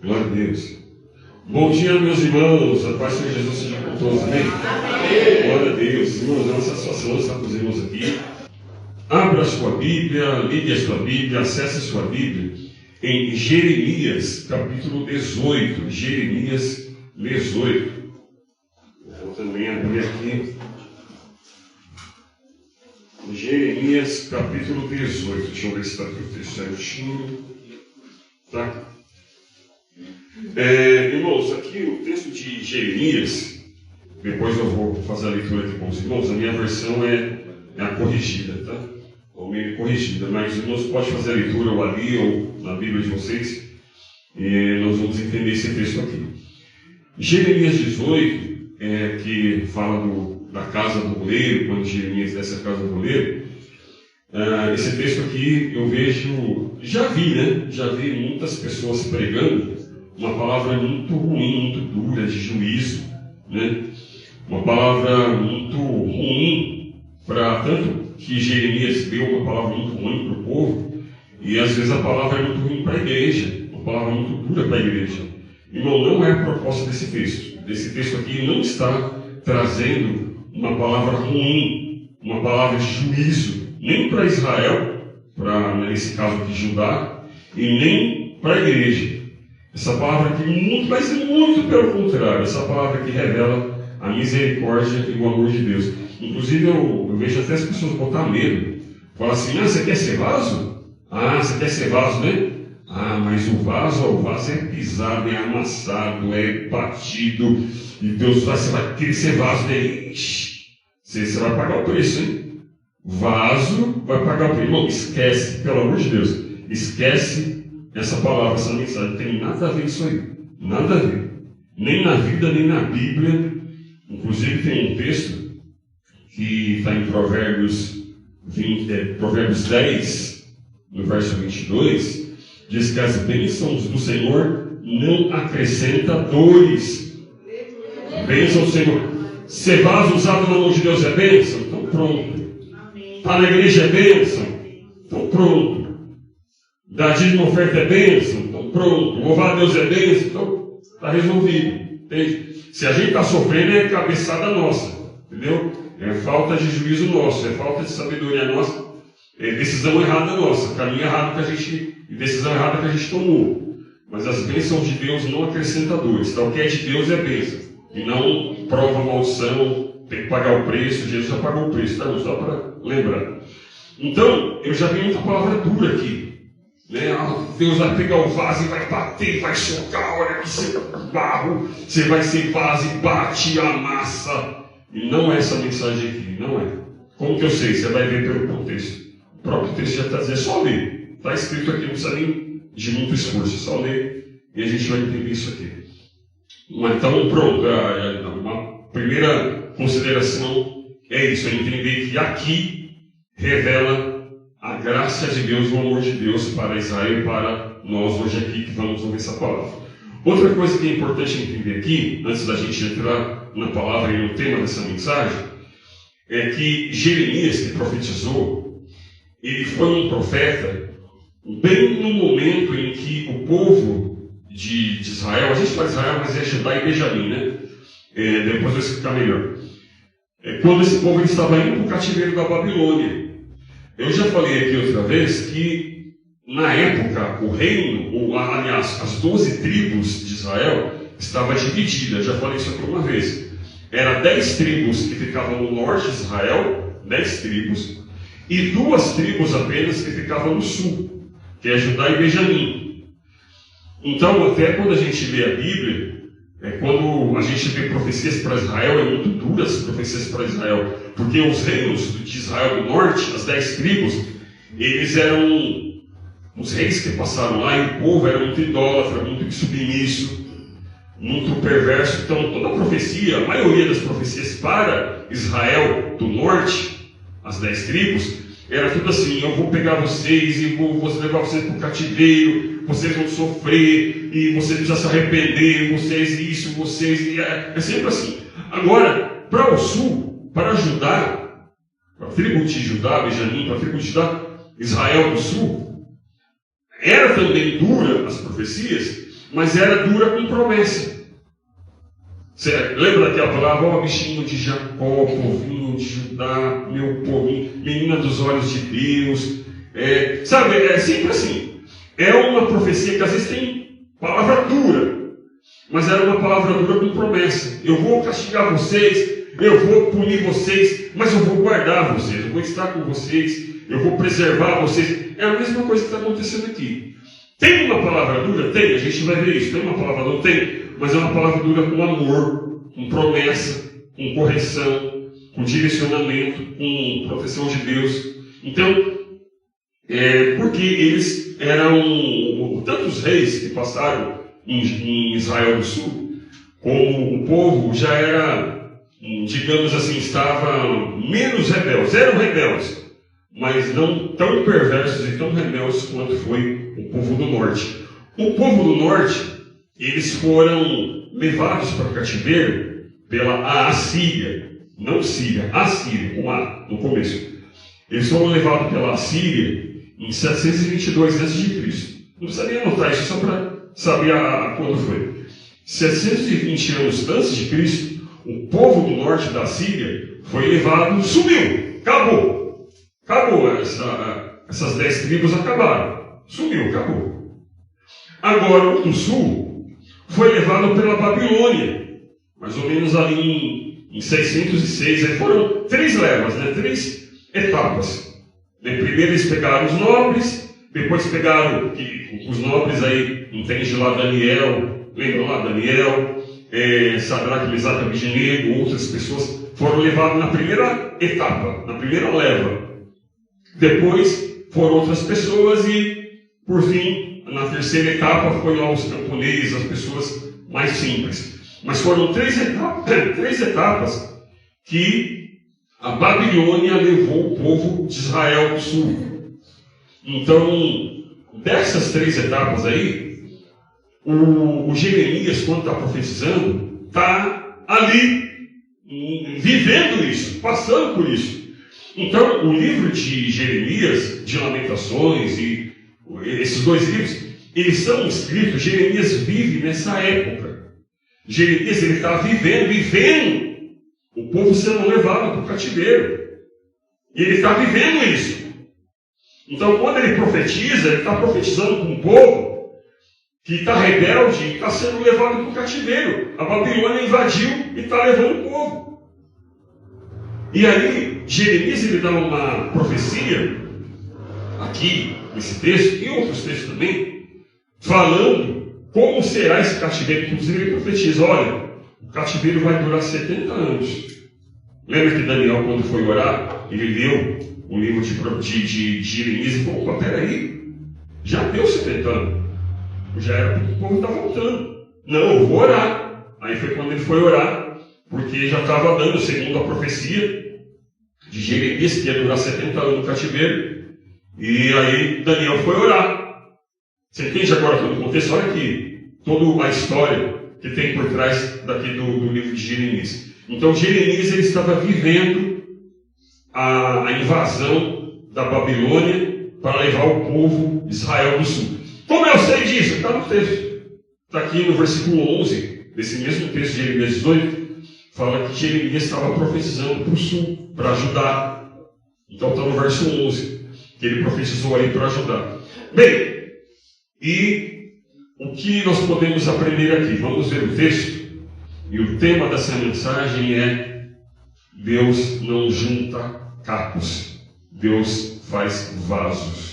Glória a Deus. Bom dia, meus irmãos. A paz de Jesus seja com todos. Amém? Glória a Deus. Irmãos, é uma satisfação estar com os irmãos aqui. Abra a sua Bíblia, ligue a sua Bíblia, acesse a sua Bíblia em Jeremias, capítulo 18. Jeremias 18. Vou também abrir aqui. Jeremias, capítulo 18. Deixa eu ver se está tudo certinho. Tá? Irmãos, aqui o texto de Jeremias, depois eu vou fazer a leitura aqui com os irmãos. A minha versão é a corrigida, tá? Ou meio corrigida, mas os irmãos podem fazer a leitura ou ali ou na Bíblia de vocês, e nós vamos entender esse texto aqui. Jeremias 18, que fala da casa do oleiro, quando Jeremias desce a casa do oleiro. Esse texto aqui eu vejo, já vi muitas pessoas pregando uma palavra muito ruim, muito dura, de juízo, né? Uma palavra muito ruim, tanto que Jeremias deu uma palavra muito ruim para o povo, e às vezes a palavra é muito ruim para a igreja, uma palavra muito dura para a igreja. Irmão, não é a proposta desse texto. Esse texto aqui não está trazendo uma palavra ruim, uma palavra de juízo, nem para Israel, nesse caso de Judá, e nem para a igreja. Essa palavra aqui, mas muito pelo contrário, essa palavra que revela a misericórdia e o amor de Deus. Inclusive eu vejo até as pessoas botar medo. Falar assim, você quer ser vaso? Você quer ser vaso, né? Mas o vaso é pisado, é amassado, é batido, e Deus você vai querer ser vaso, né? Você vai pagar o preço, hein? Vaso vai pagar o preço. Irmão, esquece, pelo amor de Deus, esquece essa palavra, essa mensagem. Não tem nada a ver com isso aí. Nada a ver. Nem na vida, nem na Bíblia. Inclusive tem um texto que está em Provérbios 10, no verso 22, diz que as bênçãos do Senhor não acrescentam dores. Bênção do Senhor. Ser vaso usado na mão de Deus é bênção? Então pronto. Está na igreja é bênção? Então pronto. Dar dízimo oferta é bênção? Então pronto. Louvar a Deus é bênção? Então está resolvido. Entende? Se a gente está sofrendo é cabeçada nossa. Entendeu? É falta de juízo nosso. É falta de sabedoria nossa. É decisão errada nossa. Caminho errado que a gente... decisão errada que a gente tomou. Mas as bênçãos de Deus não acrescentam dores. Então o que é de Deus é bênção. E não prova maldição, tem que pagar o preço. Jesus já pagou o preço, tá? Só para lembrar. Então, eu já vi muita palavra dura aqui. Né? Deus vai pegar o vaso e vai bater, vai chocar, olha que você barro, você vai ser vaso e bate, amassa. E não é essa mensagem aqui, não é. Como que eu sei? Você vai ver pelo contexto. O próprio texto já está dizendo, só ler. Está escrito aqui, não precisa nem de muito esforço, só ler e a gente vai entender isso aqui. Então, pronto, uma primeira consideração é isso, é entender que aqui revela a graça de Deus, o amor de Deus para Israel e para nós hoje aqui que vamos ouvir essa palavra. Outra coisa que é importante entender aqui, antes da gente entrar na palavra e no tema dessa mensagem, é que Jeremias, que profetizou, ele foi um profeta bem no momento em que o povo de Israel, a gente fala Israel, mas é Judá e Benjamim, né? Depois eu vou explicar melhor. Quando esse povo estava indo para o cativeiro da Babilônia. Eu já falei aqui outra vez que, na época, o reino, aliás, as 12 tribos de Israel estava dividida. Eu já falei isso aqui uma vez. Era 10 tribos que ficavam no norte de Israel, 10 tribos, e 2 tribos apenas que ficavam no sul, que é Judá e Benjamim. Então, até quando a gente lê a Bíblia, quando a gente vê profecias para Israel, é muito duras as profecias para Israel, porque os reinos de Israel do norte, as 10 tribos, eles eram os reis que passaram lá, e o povo era muito idólatra, muito insubmisso, muito perverso. Então, toda a profecia, a maioria das profecias para Israel do norte, as 10 tribos, era tudo assim: eu vou pegar vocês e vou levar vocês para o cativeiro, vocês vão sofrer, e vocês precisam se arrepender, vocês, é sempre assim. Agora, para o sul, para Judá, para a tribo de Judá, Benjamim, para a tribo de Judá, Israel do sul, era também dura as profecias, mas era dura com promessa. Você lembra daquela palavra, ó bichinho de Jacó, povinho de Judá, meu povinho, menina dos olhos de Deus. Sabe, é sempre assim. É uma profecia que às vezes tem palavra dura, mas era uma palavra dura com promessa. Eu vou castigar vocês, eu vou punir vocês, mas eu vou guardar vocês, eu vou estar com vocês, eu vou preservar vocês. É a mesma coisa que está acontecendo aqui. Tem uma palavra dura? Tem, a gente vai ver isso. Tem uma palavra dura? Tem, mas é uma palavra dura com amor, com promessa, com correção, com direcionamento, com proteção de Deus. Então, porque eles eram tantos reis que passaram em Israel do Sul, como o povo já era, digamos assim, estava menos rebeldes, eram rebeldes, mas não tão perversos e tão rebeldes quanto foi o povo do norte. O povo do norte, eles foram levados para o cativeiro pela Assíria, não Síria, Assíria, com A no começo. Eles foram levados pela Assíria em 722 a.C. Não precisa nem anotar isso, só para saber quando foi. 720 anos antes de Cristo, o povo do norte da Síria foi levado, sumiu, acabou. Acabou, essas 10 tribos acabaram. Sumiu, acabou. Agora, o do sul foi levado pela Babilônia, mais ou menos ali em 606. Aí foram 3 levas, 3 etapas. Primeiro eles pegaram os nobres, depois pegaram os nobres, aí entende lá Daniel, lembra lá Daniel, Sadraque, Mesaque, Abednego, outras pessoas foram levadas na primeira etapa, na primeira leva. Depois foram outras pessoas e, por fim, na terceira etapa foi lá os camponeses, as pessoas mais simples. Mas foram 3 etapas que a Babilônia levou o povo de Israel do Sul. Então, dessas 3 etapas aí, o Jeremias, quando está profetizando, está ali, vivendo isso, passando por isso. Então, o livro de Jeremias, de Lamentações, e esses 2 livros, eles são escritos, Jeremias vive nessa época. Jeremias, ele está vivendo o povo sendo levado para o cativeiro. E ele está vivendo isso. Então, quando ele profetiza, ele está profetizando com um povo que está rebelde e está sendo levado para o cativeiro. A Babilônia invadiu e está levando o povo. E aí, Jeremias ele dá uma profecia, aqui, nesse texto, e em outros textos também, falando como será esse cativeiro. Inclusive, ele profetiza, olha, o cativeiro vai durar 70 anos. Lembra que Daniel, quando foi orar, ele leu o livro de Jeremias e falou, opa, peraí, já deu 70 anos. Já era porque o povo está voltando. Não, eu vou orar. Aí foi quando ele foi orar, porque já estava dando, segundo a profecia de Jeremias, que ia durar 70 anos no cativeiro. E aí Daniel foi orar. Você entende agora todo o contexto? Olha aqui, toda a história que tem por trás daqui do livro de Jeremias. Então Jeremias ele estava vivendo a invasão da Babilônia para levar o povo de Israel do Sul. Como eu sei disso? Está no texto. Está aqui no versículo 11, desse mesmo texto de Jeremias 18, fala que Jeremias estava profetizando para o sul, para ajudar. Então está no verso 11, que ele profetizou aí para ajudar. Bem, e o que nós podemos aprender aqui? Vamos ver o texto. E o tema dessa mensagem é: Deus não junta cacos, Deus faz vasos.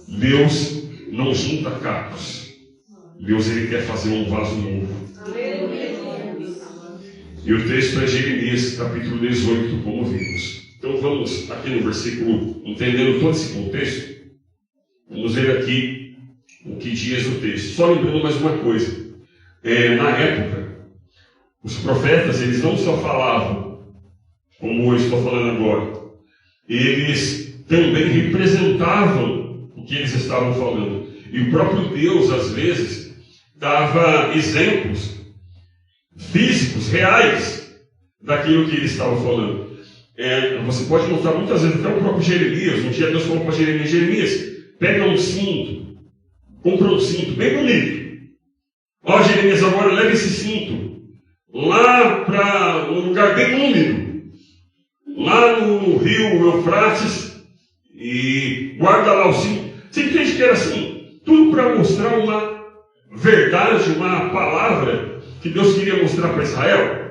Deus não junta cacos. Deus ele quer fazer um vaso novo. E o texto é Jeremias, capítulo 18, como vimos. Então vamos aqui no versículo, entendendo todo esse contexto, vamos ver aqui o que diz o texto. Só lembrando mais uma coisa. Na época, os profetas, eles não só falavam, como eu estou falando agora, eles também representavam o que eles estavam falando. E o próprio Deus, às vezes, dava exemplos físicos, reais, daquilo que eles estavam falando. Você pode notar muitas vezes, até o próprio Jeremias, um dia Deus falou para Jeremias, pega um cinto, comprou um cinto bem bonito. Ó, Jeremias, agora leva esse cinto lá para um lugar bem úmido, lá no rio Eufrates, e guarda lá o cinto. Você entende que era assim? Tudo para mostrar uma verdade, uma palavra que Deus queria mostrar para Israel.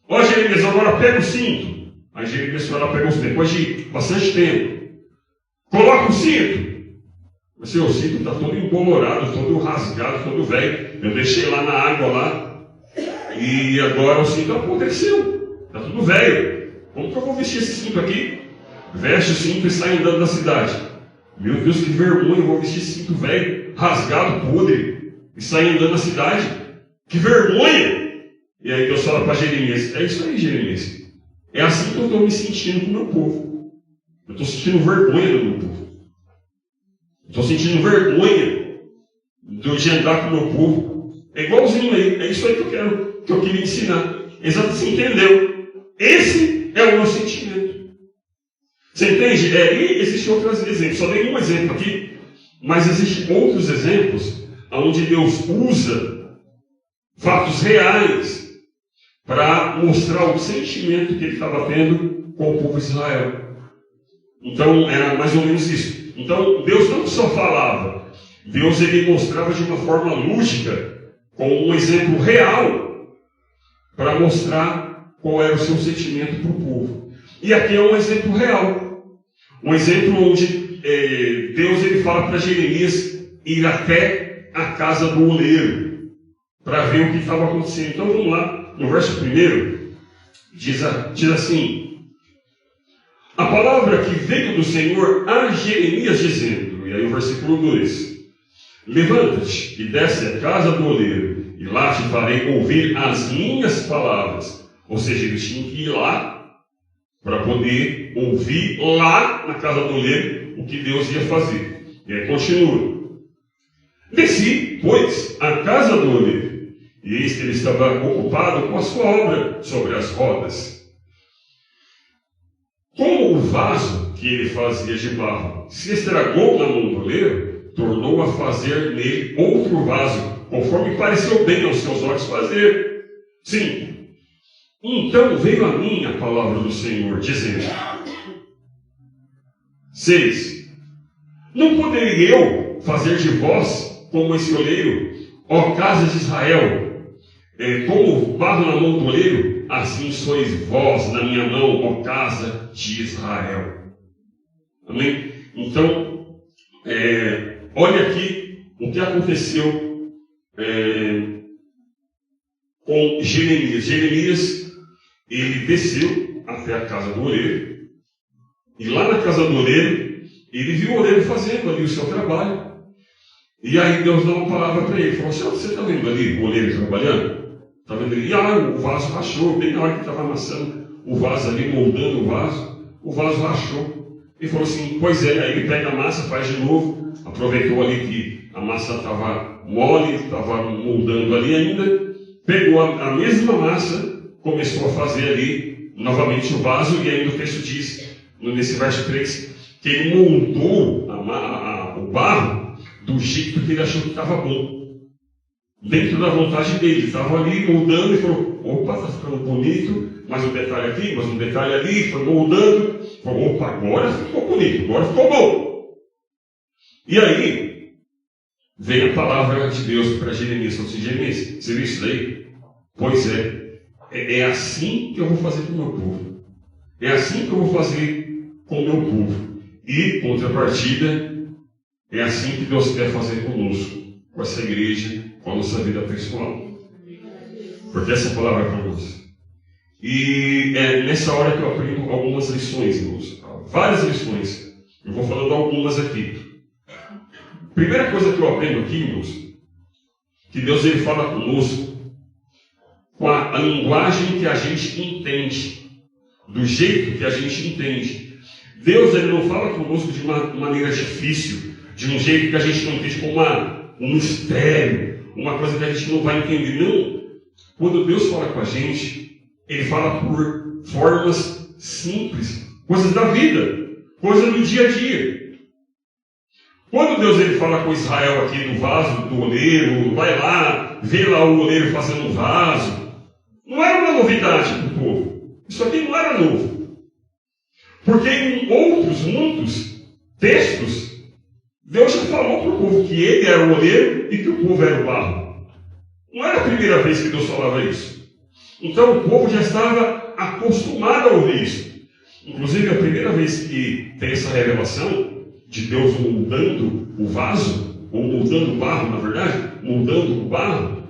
Ó, Jeremias, agora pega o cinto. Aí Jeremias foi lá, pegou o cinto, depois de bastante tempo. Coloca o cinto. Mas o cinto está todo embolorado, todo rasgado, todo velho. Eu deixei lá na água lá. E agora o cinto apodreceu. Está tudo velho. Como que eu vou vestir esse cinto aqui? Veste o cinto e sai andando na cidade. Meu Deus, que vergonha, eu vou vestir esse cinto velho, rasgado, podre, e sair andando na cidade. Que vergonha! E aí Deus fala para Jeremias, é isso aí, Jeremias. É assim que eu estou me sentindo com o meu povo. Eu estou sentindo vergonha do meu povo. Estou sentindo vergonha de andar com o meu povo. É igualzinho aí. É isso aí que eu queria ensinar. Exato, você entendeu? Esse é o meu sentimento. Você entende? E existem outros exemplos. Só dei um exemplo aqui. Mas existem outros exemplos onde Deus usa fatos reais para mostrar o sentimento que ele estava tendo com o povo de Israel. Então, era mais ou menos isso. Então, Deus não só falava, Deus ele mostrava de uma forma lúdica, com um exemplo real, para mostrar qual era o seu sentimento para o povo. E aqui é um exemplo real. Um exemplo onde Deus ele fala para Jeremias ir até a casa do oleiro, para ver o que estava acontecendo. Então, vamos lá. No verso 1, diz assim: a palavra que veio do Senhor a Jeremias dizendo, e aí o versículo 2: levanta-te e desce à casa do oleiro, e lá te farei ouvir as minhas palavras. Ou seja, ele tinha que ir lá para poder ouvir lá na casa do oleiro o que Deus ia fazer. E aí continua: desci, pois, à casa do oleiro, e eis que ele estava ocupado com a sua obra sobre as rodas. Como o vaso que ele fazia de barro se estragou na mão do oleiro, tornou a fazer nele outro vaso, conforme pareceu bem aos seus olhos fazer. Sim. Então veio a mim a palavra do Senhor, dizendo: 6. Não poderei eu fazer de vós como esse oleiro, ó casa de Israel? Como barro na mão do oleiro, assim sois vós na minha mão, ó casa de Israel. Amém? Então, olha aqui o que aconteceu com Jeremias. Jeremias, ele desceu até a casa do oleiro, e lá na casa do oleiro, ele viu o oleiro fazendo ali o seu trabalho. E aí Deus deu uma palavra para ele, falou assim: você está vendo ali o oleiro trabalhando? Está vendo ali? E o vaso rachou, bem na hora que estava amassando o vaso ali, moldando o vaso rachou. Ele falou assim: pois é. Aí ele pega a massa, faz de novo, aproveitou ali que a massa estava mole, estava moldando ali ainda, pegou a mesma massa, começou a fazer ali novamente o vaso, e ainda o texto diz, nesse verso 3, que ele moldou o barro do jeito que ele achou que estava bom. Dentro da vontade dele, estava ali moldando e falou: opa, está ficando bonito, mais um detalhe aqui, mais um detalhe ali, foi moldando, falou: opa, agora ficou bonito, agora ficou bom. E aí, veio a palavra de Deus para Jeremias, falou assim: Jeremias, você viu isso daí? Pois é assim que eu vou fazer com o meu povo, é assim que eu vou fazer com o meu povo. E, contrapartida, é assim que Deus quer fazer conosco, com essa igreja, com a nossa vida pessoal. Porque essa palavra é para nós. E é nessa hora que eu aprendo algumas lições, irmãos. Várias lições. Eu vou falando algumas aqui. Primeira coisa que eu aprendo aqui, irmãos, que Deus ele fala conosco com a linguagem que a gente entende, do jeito que a gente entende. Deus ele não fala conosco de uma maneira difícil, de um jeito que a gente não entende, como um mistério, uma coisa que a gente não vai entender. Não. Quando Deus fala com a gente, Ele fala por formas simples, coisas da vida, coisas do dia a dia. Quando Deus ele fala com Israel aqui do vaso, do oleiro, vai lá, vê lá o oleiro fazendo um vaso, não era uma novidade para o povo. Isso aqui não era novo. Porque em outros, muitos textos, Deus já falou para o povo que ele era o oleiro e que o povo era o barro. Não era a primeira vez que Deus falava isso. Então o povo já estava acostumado a ouvir isso. Inclusive, a primeira vez que tem essa revelação de Deus moldando o vaso, ou moldando o barro, na verdade, moldando o barro,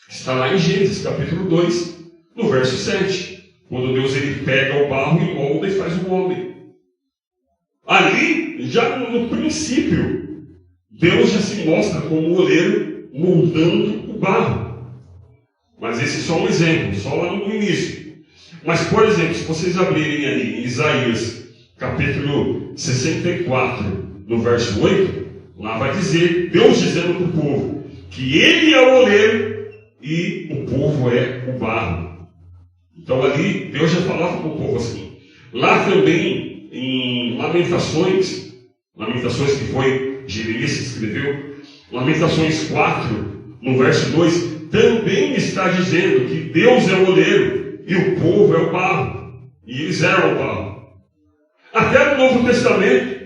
está lá em Gênesis, capítulo 2, no verso 7. Quando Deus ele pega o barro e molda e faz o homem. Ali, já no princípio, Deus já se mostra como o oleiro moldando o barro. Mas esse é só um exemplo, só lá no início. Mas, por exemplo, se vocês abrirem ali em Isaías, capítulo 64, no verso 8, lá vai dizer, Deus dizendo para o povo, que ele é o oleiro e o povo é o barro. Então ali, Deus já falava com o povo assim. Lá também, em Lamentações que foi Jeremias que escreveu, Lamentações 4, no verso 2, também está dizendo que Deus é o oleiro e o povo é o barro. E eles eram o barro. Até no Novo Testamento,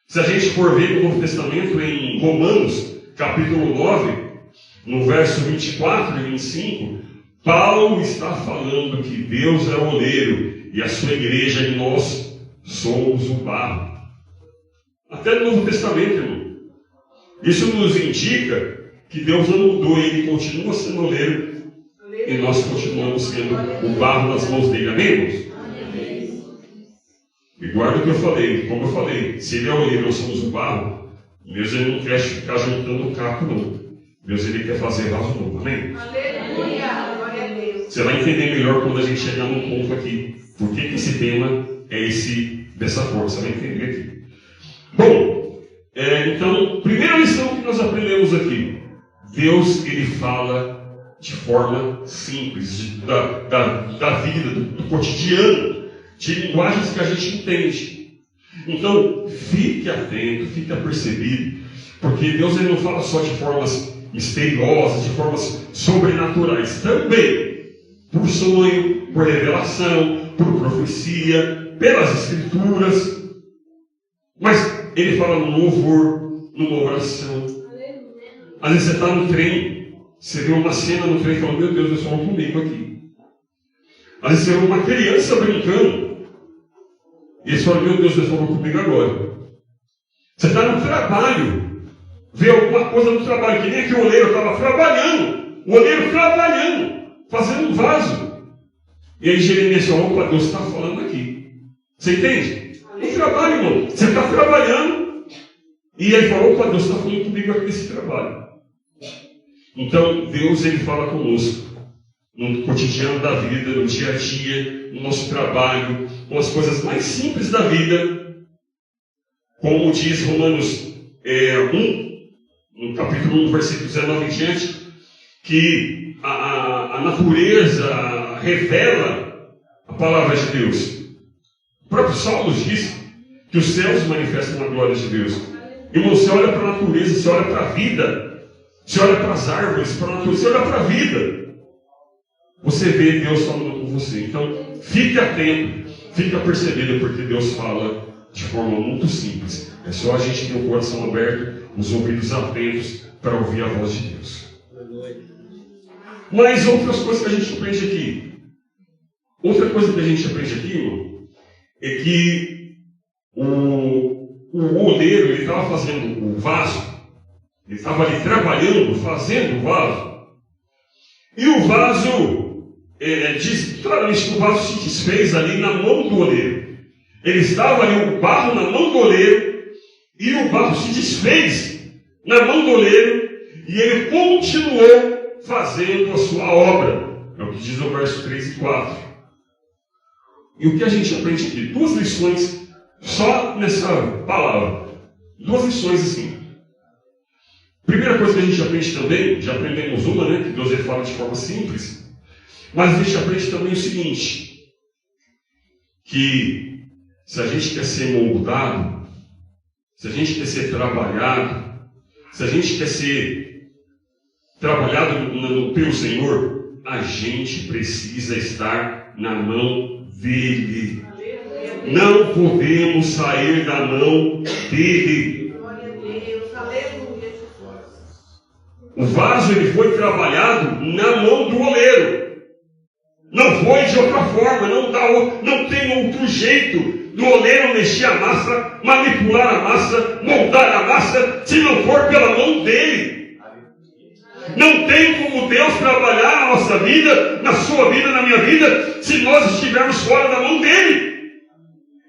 se a gente for ver no Novo Testamento, em Romanos, capítulo 9, no verso 24 e 25, Paulo está falando que Deus é o oleiro e a sua igreja e nós somos o barro. Até no Novo Testamento, irmão. Isso nos indica que Deus não mudou, ele continua sendo oleiro e nós continuamos sendo o barro nas mãos dele. Amém, irmãos? E guarda o que eu falei, como eu falei, se ele é o oleiro e nós somos o barro, Deus ele não quer ficar juntando o caco, não. Deus ele quer fazer vaso novo. Amém? Aleluia! Glória a Deus. Você vai entender melhor quando a gente chegar num ponto aqui. Por que esse tema é dessa forma? Você vai entender aqui. Bom, então, primeira lição que nós aprendemos aqui. Deus, ele fala de forma simples, da vida, do cotidiano, de linguagens que a gente entende. Então, fique atento, fique apercebido, porque Deus ele não fala só de formas misteriosas, de formas sobrenaturais, também por sonho, por revelação, por profecia, pelas escrituras. Mas ele fala no louvor, numa oração. Às vezes você está no trem, você vê uma cena no trem e fala, meu Deus, Deus falou comigo aqui. Às vezes você vê uma criança brincando, e eles falam, meu Deus, Deus falou comigo agora. Você está no trabalho, vê alguma coisa no trabalho, que nem aqui o oleiro estava trabalhando, o oleiro trabalhando, fazendo um vaso. E aí Jeremias falou, opa, Deus está falando aqui. Você entende? No trabalho, irmão, você está trabalhando, e aí falou, opa, Deus está falando comigo aqui nesse trabalho. Então, Deus ele fala conosco, no cotidiano da vida, no dia a dia, no nosso trabalho, com as coisas mais simples da vida, como diz Romanos 1, no capítulo 1, versículo 19 em diante, que a natureza revela a palavra de Deus. O próprio Saulo diz que os céus manifestam a glória de Deus. Irmão, você olha para a natureza, você olha para a vida, você olha para as árvores, para a natureza, você olha para a vida. Você vê Deus falando com você. Então, fique atento, fique apercebido, porque Deus fala de forma muito simples. É só a gente ter o coração aberto, os ouvidos atentos para ouvir a voz de Deus. Mas outras coisas que a gente aprende aqui. Outra coisa que a gente aprende aqui, irmão, é que o oleiro ele estava fazendo o vaso, ele estava ali trabalhando, fazendo o vaso, e o vaso, diz claramente que o vaso se desfez ali na mão do oleiro. Ele estava ali, o barro na mão do oleiro, e o barro se desfez na mão do oleiro, e ele continuou fazendo a sua obra. É o que diz o verso 3 e 4. E o que a gente aprende aqui? Duas lições só nessa palavra. Duas lições assim. Primeira coisa que a gente aprende também, já aprendemos uma, né? Que Deus ele fala de forma simples. Mas a gente aprende também o seguinte: que se a gente quer ser moldado, se a gente quer ser trabalhado, se a gente quer ser trabalhado pelo Senhor, a gente precisa estar na mão dele. Não podemos sair da mão dele. O vaso ele foi trabalhado na mão do oleiro. Não foi de outra forma, não tem outro jeito do oleiro mexer a massa, manipular a massa, moldar a massa, se não for pela mão dele. Não tem como Deus trabalhar na nossa vida, na sua vida, na minha vida, se nós estivermos fora da mão dele.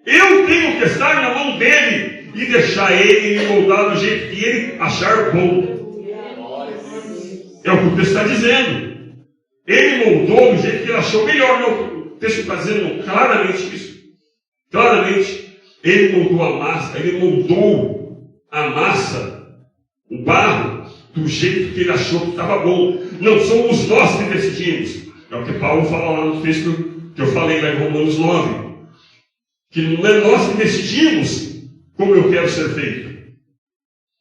Eu tenho que estar na mão dele e deixar ele me moldar do jeito que ele achar bom. É o que o texto está dizendo. Ele moldou do jeito que ele achou melhor. Não, o texto está dizendo claramente isso. Claramente. Ele moldou a massa, o barro, do jeito que ele achou que estava bom. Não somos nós que decidimos. É o que Paulo fala lá no texto que eu falei lá em Romanos 9. Que não é nós que decidimos como eu quero ser feito.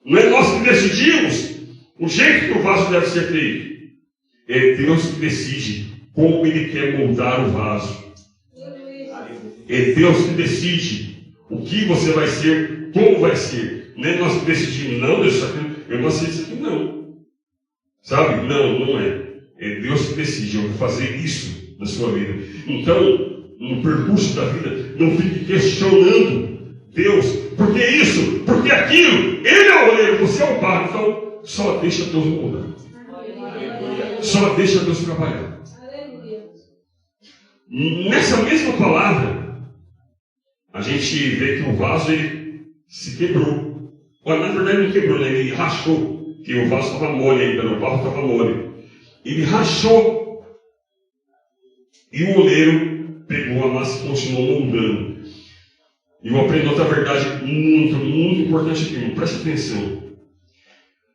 Não é nós que decidimos o jeito que o vaso deve ser feito. É Deus que decide como Ele quer moldar o vaso. É Deus que decide o que você vai ser, como vai ser. Não é nós que decidimos, não, Deus, eu não aceito isso aqui, não. Sabe? Não é. É Deus que decide, eu vou fazer isso na sua vida. Então, no percurso da vida, não fique questionando Deus, por que isso, por que aquilo? Ele é o oleiro, você é o barro, então só deixa Deus moldar. Só deixa Deus trabalhar. Nessa mesma palavra, a gente vê que o vaso ele se quebrou. Olha, na verdade não quebrou, né? Ele rachou, que o vaso estava mole ainda, o barro estava mole. Ele rachou. E o oleiro pegou a massa e continuou moldando. E eu aprendi outra verdade muito, muito importante aqui. Presta atenção.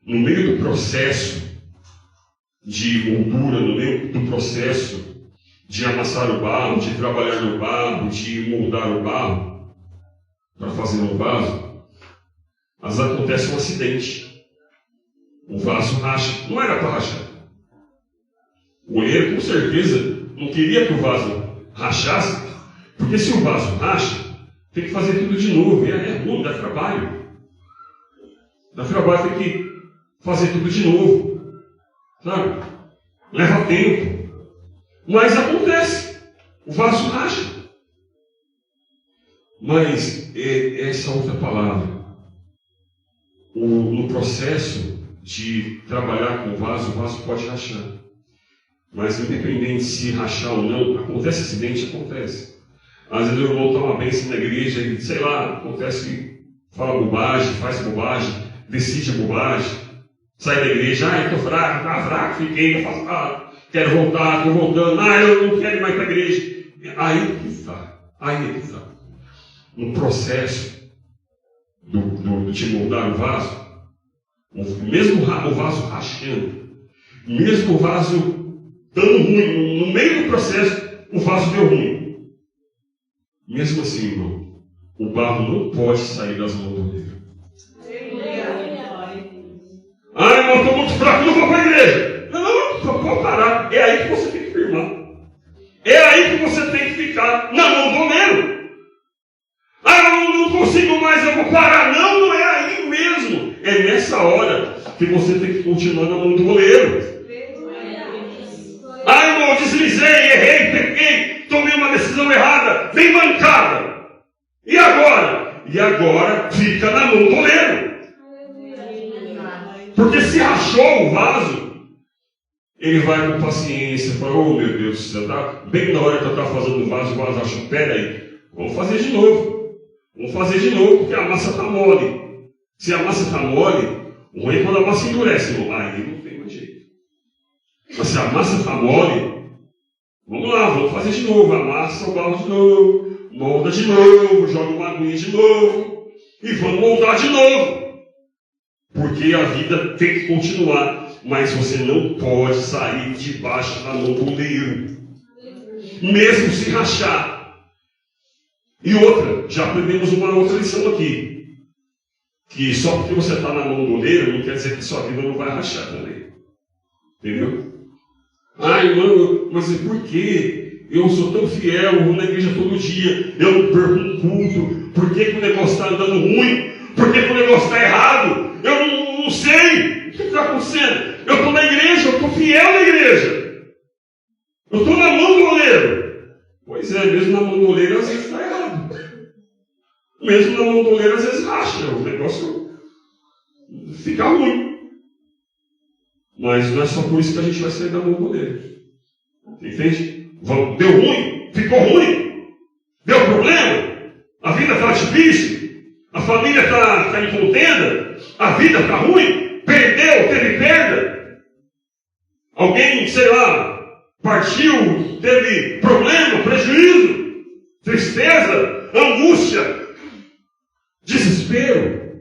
No meio do processo de moldura, no meio do processo de amassar o barro, de trabalhar no barro, de moldar o barro para fazer um vaso, às vezes acontece um acidente. O vaso racha. Não era para rachar. O oleiro com certeza não queria que o vaso rachasse, porque se o vaso racha, tem que fazer tudo de novo. É ruim, dá trabalho. Dá trabalho, tem que fazer tudo de novo. Sabe? Leva tempo. Mas acontece. O vaso racha. Mas essa outra palavra, no processo de trabalhar com o vaso pode rachar. Mas independente se rachar ou não, acontece acidente, acontece. Às vezes o irmão toma bênção na igreja e, sei lá, acontece que fala bobagem, faz bobagem, decide bobagem, sai da igreja, eu estou fraco, tá fraco, fiquei afastado, quero voltar, estou voltando, eu não quero ir mais para a igreja. Aí que está. No processo de moldar o vaso, mesmo o vaso rachando, mesmo o vaso dando ruim, no meio do processo, o vaso deu ruim. Mesmo assim, irmão, o barro não pode sair das mãos do oleiro. Irmão, estou muito fraco, não vou para a igreja. Não, só pode parar. É aí que você tem que firmar. É aí que você tem que ficar na mão do oleiro. Eu não consigo mais, eu vou parar. Não é aí mesmo. É nessa hora que você tem que continuar na mão do oleiro. Irmão, deslizei, errei, pequei, tomei uma decisão errada, bem mancada. E agora? E agora fica na mão do oleiro. Porque se rachou o vaso, ele vai com paciência, fala, meu Deus, você está bem na hora que eu estava fazendo o vaso rachou, pera aí, vamos fazer de novo, porque a massa está mole. Se a massa está mole, o ruim é quando a massa endurece, aí não tem mais jeito. Mas se a massa está mole, vamos lá, vamos fazer de novo, amassa o barro de novo, molda de novo, joga uma aguinha de novo, e vamos moldar de novo. Porque a vida tem que continuar, mas você não pode sair debaixo da mão do oleiro, mesmo se rachar. E outra, já aprendemos uma outra lição aqui. que só porque você está na mão do oleiro não quer dizer que sua vida não vai rachar também. Entendeu? Ai, mano, mas por quê? Eu sou tão fiel, eu vou na igreja todo dia, eu não perco um culto. Por que o negócio está andando ruim? Por que o negócio está errado? Eu não sei. O que está acontecendo? Eu estou na igreja, eu estou fiel na igreja. Eu estou na mão do oleiro. Pois é, mesmo na mão do oleiro às vezes está errado. Mesmo na mão do oleiro às vezes racha. O negócio fica ruim. Mas não é só por isso que a gente vai sair da mão do oleiro. Entende? Deu ruim? Ficou ruim? Deu problema? A vida está difícil? A família está em contenda? A vida está ruim? Perdeu? Teve perda? Alguém, sei lá, partiu? Teve problema? Prejuízo? Tristeza? Angústia? Desespero?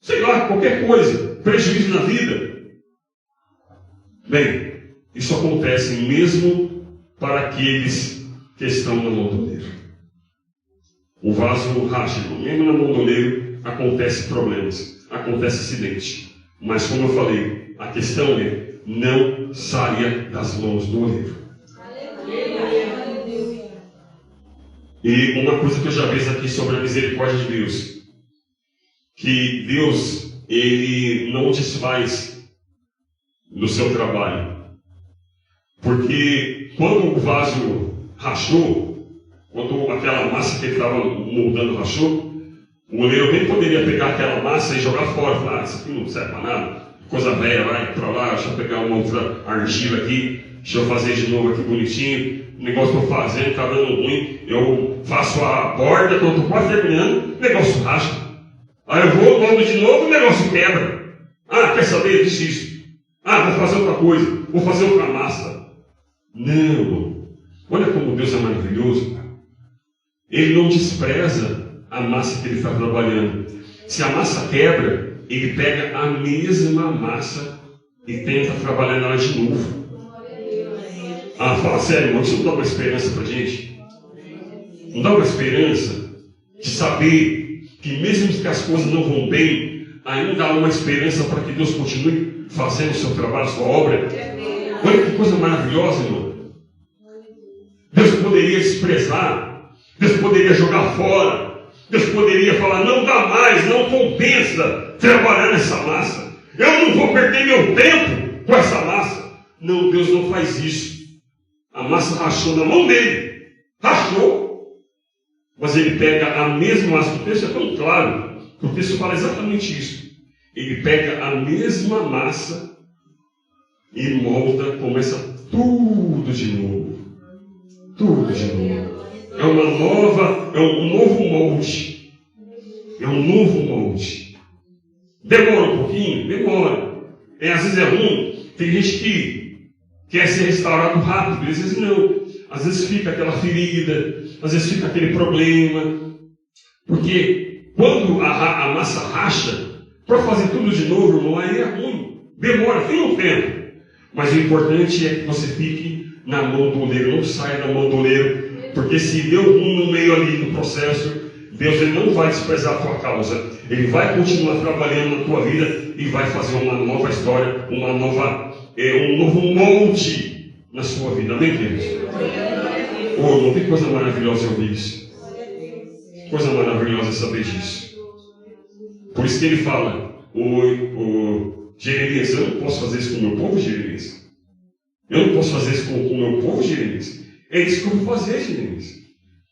Sei lá, qualquer coisa. Prejuízo na vida? Bem, isso acontece mesmo para aqueles que estão na mão do oleiro. O vaso racha, mesmo na mão do oleiro acontece problemas, acontece acidente. Mas como eu falei, a questão é, não saia das mãos do oleiro. E uma coisa que eu já vejo aqui sobre a misericórdia de Deus, que Deus, Ele não desfaz do seu trabalho. Porque quando o vaso rachou, quando aquela massa que ele estava moldando rachou, o oleiro bem poderia pegar aquela massa e jogar fora. Falar, isso aqui não serve para nada, coisa velha, vai para lá, deixa eu pegar uma outra argila aqui, deixa eu fazer de novo aqui bonitinho, o negócio que eu estou fazendo está dando ruim, eu faço a borda, estou quase terminando, o negócio racha. Aí eu vou, moldo de novo, o negócio quebra. Ah, quer saber? Desisto. Ah, vou fazer outra coisa, vou fazer outra massa. Não, olha como Deus é maravilhoso, cara. Ele não despreza a massa que ele está trabalhando. Se a massa quebra, ele pega a mesma massa e tenta trabalhar nela de novo. Ah, fala sério, irmão, isso não dá uma esperança para a gente? Não dá uma esperança de saber que mesmo que as coisas não vão bem, ainda há uma esperança para que Deus continue fazendo o seu trabalho, a sua obra? Olha que coisa maravilhosa, irmão. Deus poderia desprezar, Deus poderia jogar fora, Deus poderia falar, não dá mais, não compensa trabalhar nessa massa. Eu não vou perder meu tempo com essa massa. Não, Deus não faz isso. A massa rachou na mão dele. Rachou. Mas ele pega a mesma massa. O texto é tão claro, que o texto fala exatamente isso. Ele pega a mesma massa e molda, começa tudo de novo. Tudo de novo. É um novo molde. É um novo molde. Demora um pouquinho? Demora. Às vezes é ruim. Tem gente que quer ser restaurado rápido, às vezes não. Às vezes fica aquela ferida, às vezes fica aquele problema. Porque quando a massa racha, para fazer tudo de novo, irmão, aí é ruim. Demora, tem um tempo. Mas o importante é que você fique na mão do oleiro, não saia da mão do oleiro. Porque se deu ruim no meio ali do processo, Deus ele não vai desprezar a tua causa. Ele vai continuar trabalhando na tua vida e vai fazer uma nova história, um novo molde na sua vida. Amém, queridos? Oh, não tem coisa maravilhosa eu ouvir isso. Coisa maravilhosa saber disso. Por isso que ele fala, Jeremias, eu não posso fazer isso com o meu povo, Jeremias. Eu não posso fazer isso com o meu povo, Jeremias. É isso que eu vou fazer, Jeremias.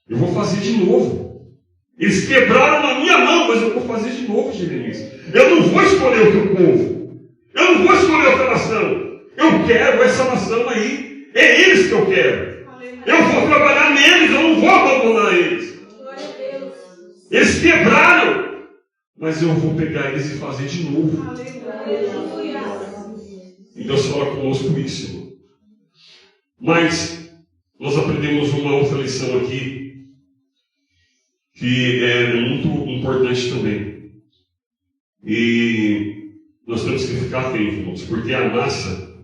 Eu vou fazer de novo. Eles quebraram na minha mão, mas eu vou fazer de novo, Jeremias. Eu não vou escolher o teu povo. Eu não vou escolher outra nação. Eu quero essa nação aí. É eles que eu quero. Eu vou trabalhar neles, eu não vou abandonar eles. Eles quebraram, mas eu vou pegar eles e fazer de novo. E Deus fala conosco isso, irmão. Mas nós aprendemos uma outra lição aqui, que é muito importante também. E nós temos que ficar atentos, irmãos, porque a massa,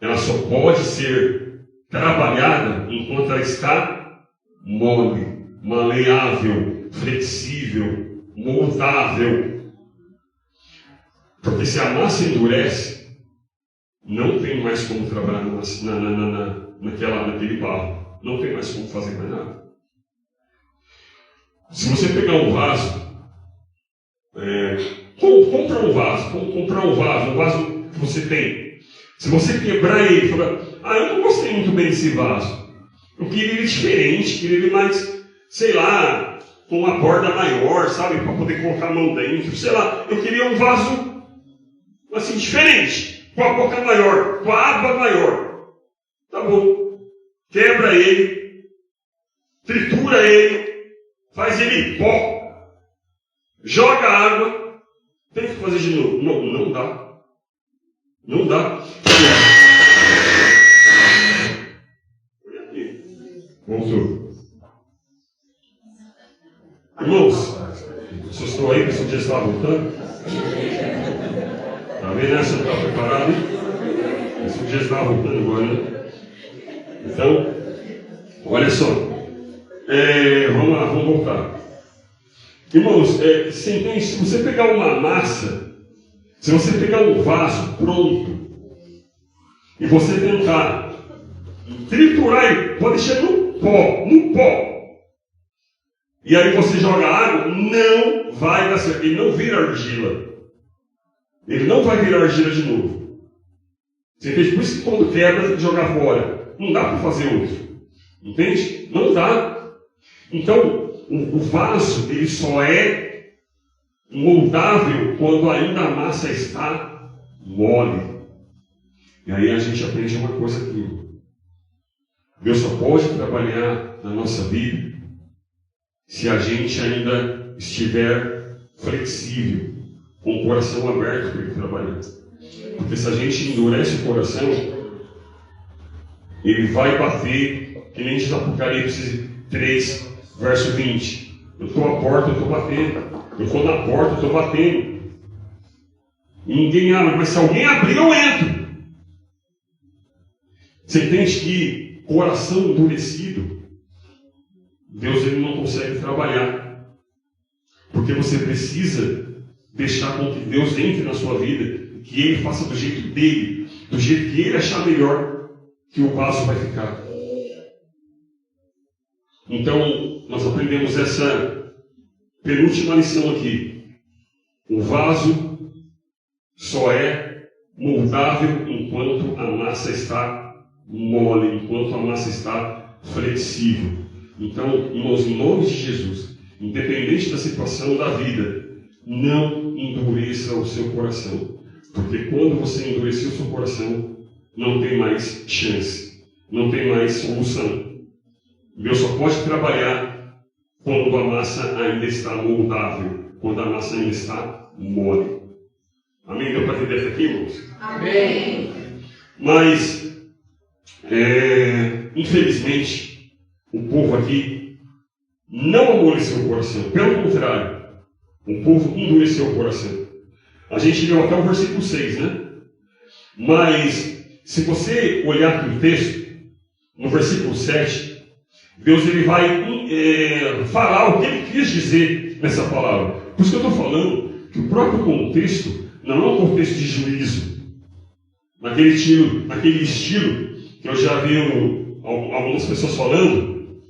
ela só pode ser trabalhada enquanto ela está mole, maleável, flexível, moldável. Porque se a massa endurece, não tem mais como trabalhar naquele barro. Não tem mais como fazer mais nada. Se você pegar um vaso, comprar um vaso que você tem. Se você quebrar ele e falar, eu não gostei muito bem desse vaso. Eu queria ele diferente, queria ele mais, sei lá, com uma borda maior, sabe, para poder colocar a mão dentro. Sei lá, eu queria um vaso assim, diferente, com a boca maior, com a aba maior. Tá bom. Quebra ele, tritura ele, faz ele pó, joga água, tem que fazer de novo. Não dá. Não dá. Foi aqui. Voltou. Irmãos, vocês estão aí, que o dia está voltando? Está vendo essa? Está preparado? Esse dia está voltando agora, né? Então, olha só. Vamos lá, vamos voltar. Irmãos, você entende? Se você pegar uma massa, se você pegar um vaso pronto e você tentar triturar ele, pode deixar no pó. E aí você joga água, não vai dar certo. Ele não vira argila. Ele não vai virar argila de novo. Você entende? Por isso que quando quebra, tem que jogar fora. Não dá para fazer outro. Entende? Não dá. Então, o vaso, ele só é moldável quando ainda a massa está mole. E aí a gente aprende uma coisa aqui. Deus só pode trabalhar na nossa vida se a gente ainda estiver flexível, com o coração aberto para Ele trabalhar. Porque se a gente endurece o coração, Ele vai bater, que nem diz Apocalipse 3, verso 20. Eu estou à porta, eu estou batendo. Eu estou na porta, eu estou batendo. E ninguém abre, mas se alguém abrir, eu entro. Você entende que coração endurecido, Deus ele não consegue trabalhar. Porque você precisa deixar com que Deus entre na sua vida, que Ele faça do jeito dele, do jeito que Ele achar melhor, que o vaso vai ficar. Então, nós aprendemos essa penúltima lição aqui. O vaso só é moldável enquanto a massa está mole, enquanto a massa está flexível. Então, irmãos, em nome de Jesus, independente da situação da vida, não endureça o seu coração. Porque quando você endurecer o seu coração, não tem mais chance, não tem mais solução. Deus só pode trabalhar quando a massa ainda está moldável, quando a massa ainda está mole. Amém? Deu para entender isso aqui, irmãos? Amém. Mas, infelizmente, o povo aqui não amoleceu o coração. Pelo contrário, o povo endureceu o coração. A gente leu até o versículo 6, né? Mas, se você olhar aqui o texto, no versículo 7, Deus ele vai falar o que Ele quis dizer nessa palavra. Por isso que eu estou falando que o próprio contexto não é um contexto de juízo. Naquele estilo que eu já vi algumas pessoas falando,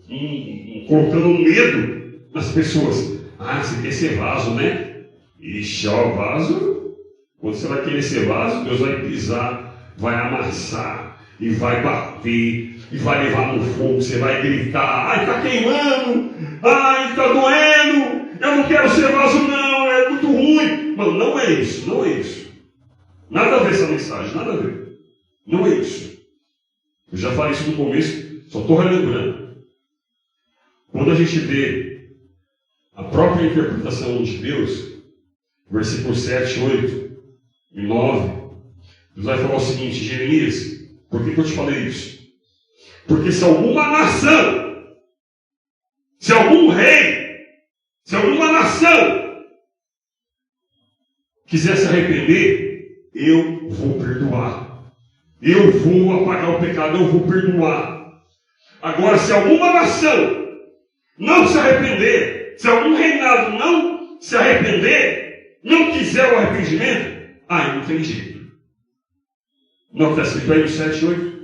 colocando medo nas pessoas. Você quer ser vaso, né? Ixi, o vaso. Quando você vai querer ser vaso, Deus vai pisar, vai amassar e vai bater. E vai levar no fogo, você vai gritar, ai, está queimando, ai, está doendo, eu não quero ser vaso não, é muito ruim. Mas não é isso, não é isso. Nada a ver essa mensagem, nada a ver. Não é isso. Eu já falei isso no começo, só estou relembrando. Quando a gente vê a própria interpretação de Deus, versículos 7, 8 e 9, Deus vai falar o seguinte, Jeremias, por que eu te falei isso? Porque se alguma nação, se algum rei, se alguma nação quiser se arrepender, eu vou perdoar. Eu vou apagar o pecado, eu vou perdoar. Agora, se alguma nação não se arrepender, se algum reinado não se arrepender, não quiser o arrependimento, aí não tem jeito. Não está escrito aí no 7, 8?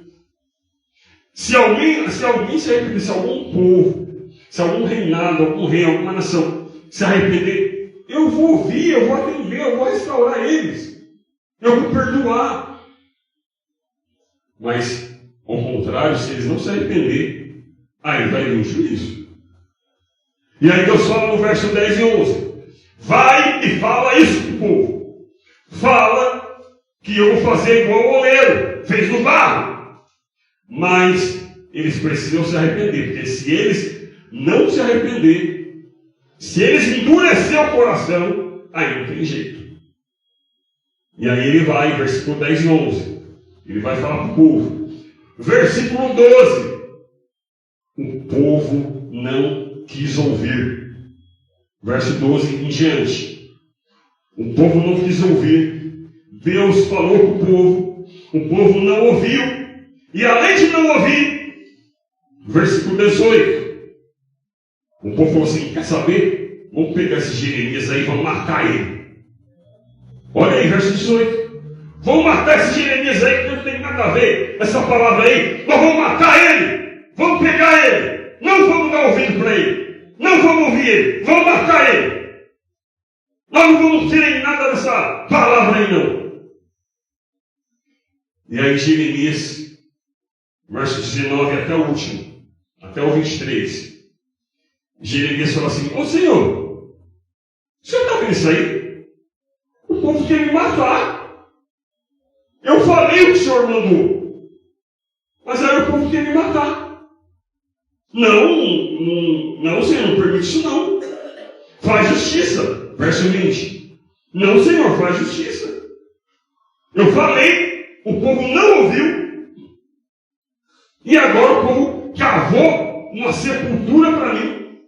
Se alguém se arrepender, se algum povo, se algum reinado, algum rei, alguma nação se arrepender, eu vou ouvir, eu vou atender, eu vou restaurar eles. Eu vou perdoar. Mas, ao contrário, se eles não se arrepender, aí vai vir um juízo. E aí Deus fala no verso 10 e 11. Vai e fala isso para o povo. Fala que eu vou fazer igual o oleiro fez no barro. Mas eles precisam se arrepender. Porque se eles não se arrepender, se eles endurecer o coração, aí não tem jeito. E aí ele vai, versículo 10 e 11. Ele vai falar para o povo. Versículo 12. O povo não quis ouvir. Verso 12 em diante. O povo não quis ouvir. Deus falou para o povo não ouviu. E além de não ouvir, versículo 18. O povo falou assim, quer saber? Vamos pegar esse Jeremias aí e vamos matar ele. Olha aí, verso 18. Vamos matar esse Jeremias aí, que não tem nada a ver essa palavra aí. Nós vamos matar ele. Vamos pegar ele. Não vamos dar ouvido para ele. Não vamos ouvir ele. Vamos matar ele. Nós não vamos ter nada dessa palavra aí, não. E aí Jeremias, verso 19 até o último, até o 23. Jeremias fala assim, ô Senhor, o Senhor está vendo isso aí? O povo quer me matar. Eu falei o que o Senhor mandou. Mas aí o povo quer me matar. Não, Senhor, não permite isso não. Faz justiça. Verso 20. Não, Senhor, faz justiça. Eu falei, o povo não ouviu. E agora o povo cavou uma sepultura para mim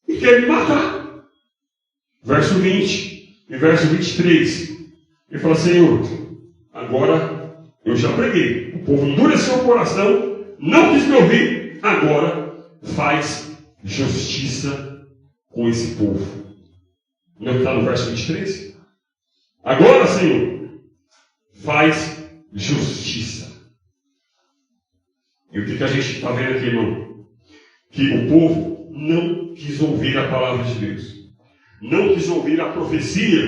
e quer me matar. Verso 20 e verso 23. Ele fala, Senhor, agora eu já preguei. O povo endureceu o coração, não quis me ouvir. Agora faz justiça com esse povo. Não está no verso 23? Agora, Senhor, faz justiça. E o que a gente está vendo aqui, irmão? Que o povo não quis ouvir a palavra de Deus. Não quis ouvir a profecia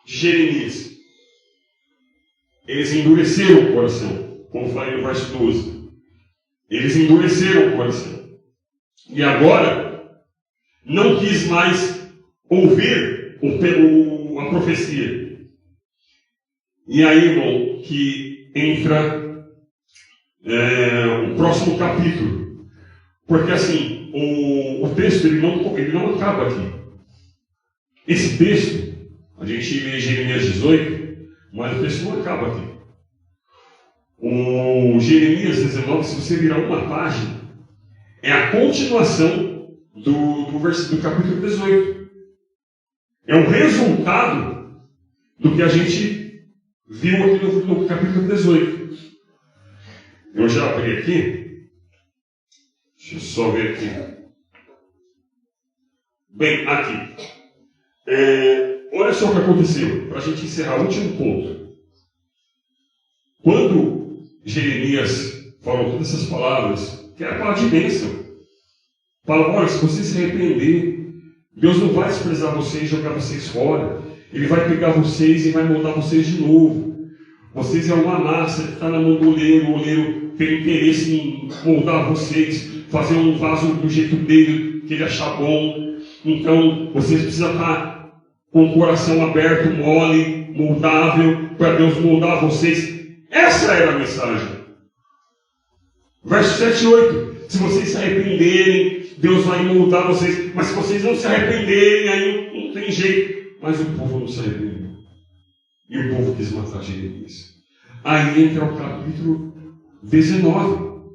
de Jeremias. Eles endureceram o coração, como falei no verso 12. Eles endureceram o coração. E agora, não quis mais ouvir a profecia. E aí, irmão, que entra o próximo capítulo. Porque assim, o texto ele não acaba aqui. Esse texto, a gente lê Jeremias 18, mas o texto não acaba aqui. O Jeremias 19, se você virar uma página, é a continuação do capítulo 18. É um resultado do que a gente viu aqui no capítulo 18. Eu já abri aqui. Deixa eu só ver aqui. Bem, aqui. Olha só o que aconteceu, para a gente encerrar o último ponto. Quando Jeremias falou todas essas palavras, que era palavra de bênção, fala, olha, se você se arrepender, Deus não vai desprezar vocês e jogar vocês fora. Ele vai pegar vocês e vai moldar vocês de novo. Vocês é uma massa que está na mão do oleiro. O oleiro tem interesse em moldar vocês, fazer um vaso do jeito dele, que ele achar bom. Então, vocês precisam estar com o coração aberto, mole, moldável, para Deus moldar vocês. Essa era a mensagem. Verso 7 e 8. Se vocês se arrependerem, Deus vai moldar vocês. Mas se vocês não se arrependerem, aí não tem jeito. Mas o povo não se arrependeu. E o povo quis matar Jeremias. Aí entra o capítulo 19,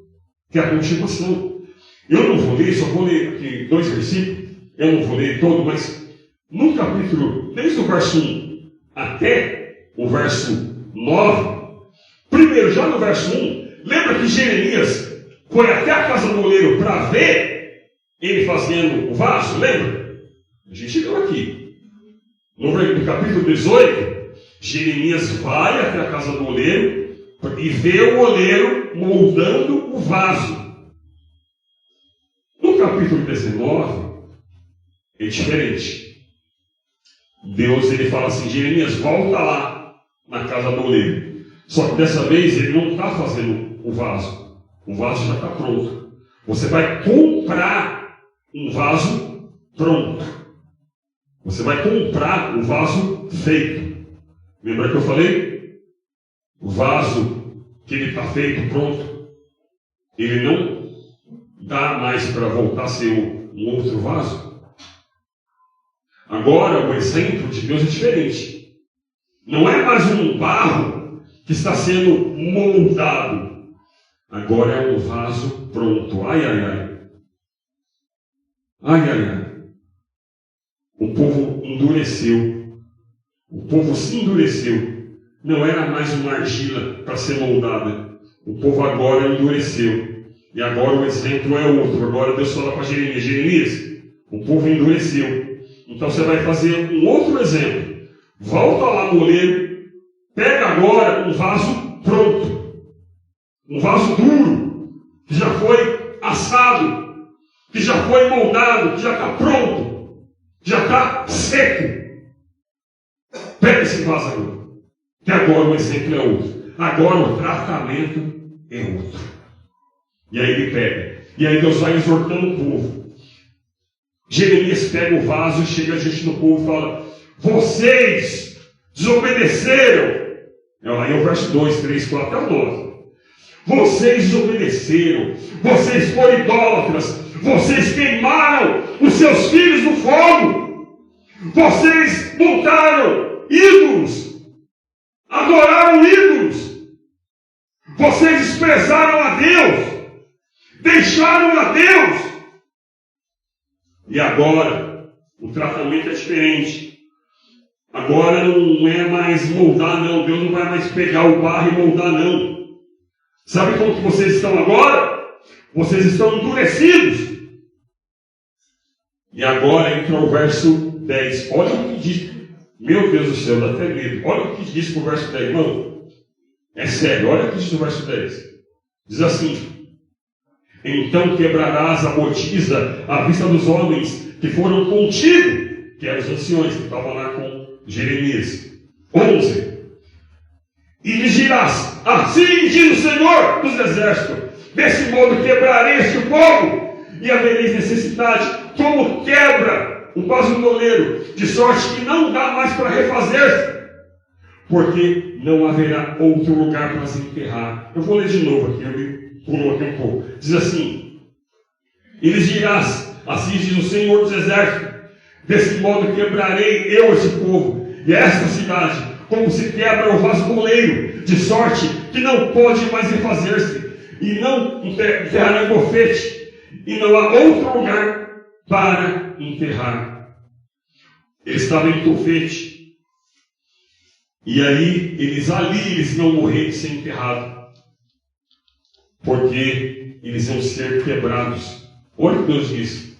que é a continuação. Eu não vou ler, só vou ler aqui 2 versículos. Eu não vou ler todo, mas no capítulo, desde o verso 1 até o verso 9, primeiro, já no verso 1, lembra que Jeremias foi até a casa do oleiro para ver ele fazendo o vaso, lembra? A gente viu aqui. No capítulo 18, Jeremias vai até a casa do oleiro e vê o oleiro moldando o vaso. No capítulo 19, é diferente. Deus ele fala assim, Jeremias, volta lá na casa do oleiro. Só que dessa vez ele não está fazendo o vaso. O vaso já está pronto. Você vai comprar um vaso pronto. Você vai comprar um vaso feito. Lembra que eu falei? O vaso que ele está feito, pronto, ele não dá mais para voltar a ser um outro vaso. Agora o exemplo de Deus é diferente. Não é mais um barro que está sendo moldado. Agora é um vaso pronto. Ai, ai, ai. Ai, ai, ai. O povo endureceu. O povo se endureceu. Não era mais uma argila para ser moldada. O povo agora endureceu. E agora o exemplo é outro. Agora Deus fala para Jeremias. Jeremias, o povo endureceu. Então você vai fazer um outro exemplo. Volta lá no oleiro. Pega agora um vaso pronto. Um vaso duro. Que já foi assado. Que já foi moldado. Que já está pronto. Já está seco. Pega esse vaso agora. Que agora o exemplo é outro. Agora o tratamento é outro. E aí ele pega. E aí Deus vai exortando o povo. Jeremias pega o vaso e chega diante do povo e fala: vocês desobedeceram. Aí é o verso 2, 3, 4 até o 9. Vocês desobedeceram. Vocês foram idólatras. Vocês queimaram os seus filhos no fogo. Vocês montaram ídolos. Adoraram ídolos. Vocês desprezaram a Deus. Deixaram a Deus. E agora, o tratamento é diferente. Agora não é mais moldar, não. Deus não vai mais pegar o barro e moldar, não. Sabe como que vocês estão agora? Vocês estão endurecidos. E agora entra o verso 10. Olha o que diz. Meu Deus do céu, dá até medo. Olha o que diz para o verso 10, irmão. É sério, olha o que diz no verso 10. Diz assim: então quebrarás a botija à vista dos homens que foram contigo, que eram os anciões que estavam lá com Jeremias. 11. E lhes dirás: assim diz o Senhor dos exércitos, desse modo quebrarei este povo, e havereis necessidade, como quebra o vaso do oleiro, de sorte que não dá mais para refazer-se, porque não haverá outro lugar para se enterrar. Eu vou ler de novo aqui, eu me pulo aqui um pouco. Diz assim: e lhes dirás: assim diz o Senhor dos exércitos, desse modo quebrarei eu esse povo e esta cidade, como se quebra o vaso do oleiro, de sorte que não pode mais refazer-se, e não enterrará bofete, e não há outro lugar para enterrar. Ele estava em Tofete, e aí eles iam morrer de ser enterrados, porque eles iam ser quebrados. Olha o que Deus disse.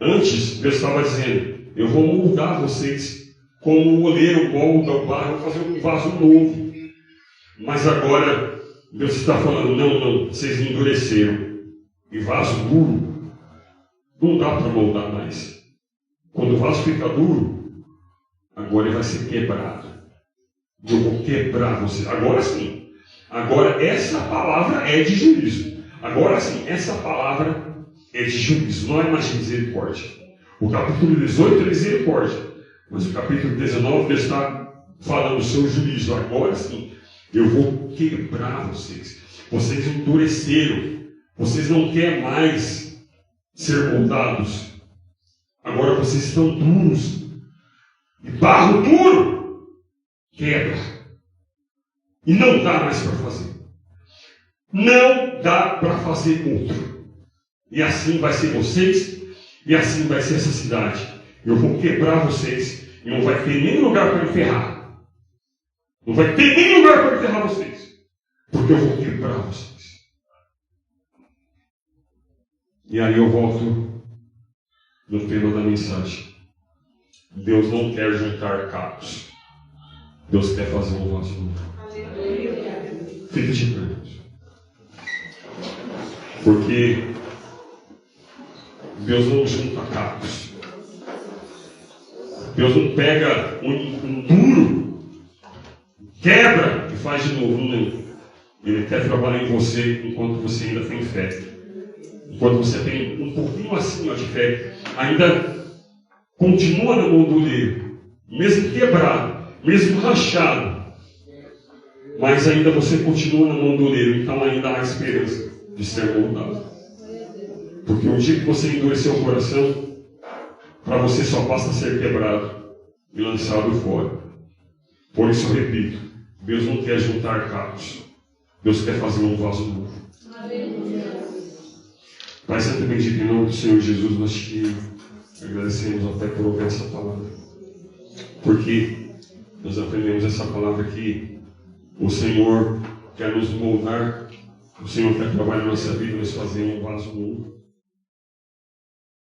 Antes, Deus estava dizendo: eu vou moldar vocês como o oleiro molda o barro, vou fazer um vaso novo. Mas agora, Deus está falando: não, vocês endureceram. E vaso duro, não dá para moldar mais. Quando o vaso fica duro, agora ele vai ser quebrado. Eu vou quebrar você. Agora sim. Agora essa palavra é de juízo. Agora sim, essa palavra é de juízo, não é mais de misericórdia. O capítulo 18 é misericórdia, mas o capítulo 19 Deus está falando do seu juízo. Agora sim, eu vou quebrar vocês. Vocês endureceram. Vocês não querem mais ser moldados. Agora vocês estão duros. E barro duro quebra. E não dá mais para fazer. Não dá para fazer outro. E assim vai ser vocês, e assim vai ser essa cidade. Eu vou quebrar vocês, e não vai ter nem lugar para enterrar. Não vai ter nem lugar para enterrar vocês, porque eu vou quebrar vocês. E aí eu volto no tema da mensagem. Deus não quer juntar cabos. Deus quer fazer um vaso novo. Fica de pé. Porque Deus não junta cacos. Deus não pega um duro, quebra e faz de novo. Não. Ele quer trabalhar em você enquanto você ainda tem fé. Enquanto você tem um pouquinho assim de fé, ainda continua na mão do oleiro, mesmo quebrado, mesmo rachado, mas ainda você continua na mão do oleiro, então ainda há esperança de ser moldado. Porque o dia que você endureceu o coração, para você só basta ser quebrado e lançado fora. Por isso eu repito, Deus não quer juntar cacos, Deus quer fazer um vaso novo. Pai Santo e bendito, em nome do Senhor Jesus, nós te agradecemos até por ouvir essa palavra. Porque nós aprendemos essa palavra que o Senhor quer nos moldar, o Senhor quer trabalhar na nossa vida, nós fazemos um vaso novo.